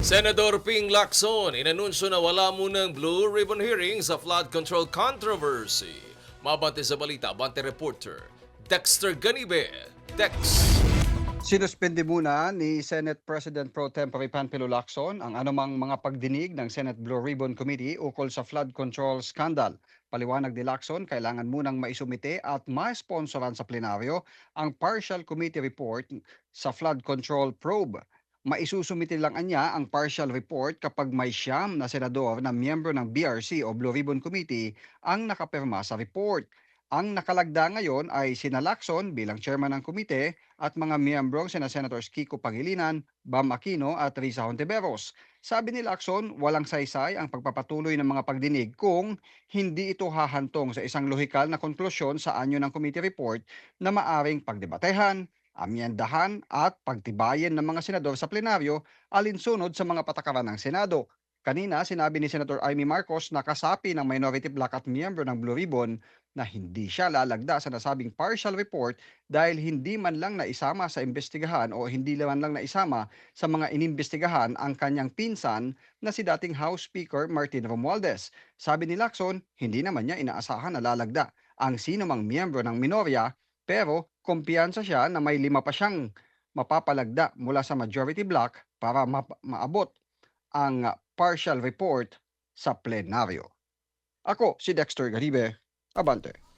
Senador Ping Lacson inanunsyo na wala munang blue ribbon hearing sa flood control controversy. Mabante sa balita, Abante reporter Dexter Ganibe. Dex. Sinuspende muna ni Senate President Pro Tempore Panfilo Lacson ang anumang mga pagdinig ng Senate Blue Ribbon Committee ukol sa flood control scandal. Paliwanag ni Lacson, kailangan munang maisumite at ma-sponsoran sa plenaryo ang partial committee report sa flood control probe. Maisusumite lang niya ang partial report kapag may siyam na senador na miyembro ng BRC o Blue Ribbon Committee ang nakapirma sa report. Ang nakalagda ngayon ay sina Lacson bilang chairman ng komite at mga miyembrong sina Senators Kiko Pangilinan, Bam Aquino at Risa Hontiveros. Sabi ni Lacson, walang saysay ang pagpapatuloy ng mga pagdinig kung hindi ito hahantong sa isang lohikal na konklusyon sa anyo ng committee report na maaring pagdebatehan, amyendahan at pagtibayin ng mga senador sa plenaryo alinsunod sa mga patakaran ng Senado. Kanina, sinabi ni Senator Amy Marcos na kasapi ng minority bloc at miyembro ng Blue Ribbon na hindi siya lalagda sa nasabing partial report dahil hindi man lang naisama sa imbestigahan o hindi man lang naisama sa mga inimbestigahan ang kanyang pinsan na si dating House Speaker Martin Romualdez. Sabi ni Lacson, hindi naman niya inaasahan na lalagda ang sino mang miyembro ng minorya pero kumpiyansa siya na may lima pa siyang mapapalagda mula sa majority bloc para maabot ang partial report sa plenaryo. Ako si Dexter Garibe, Abante.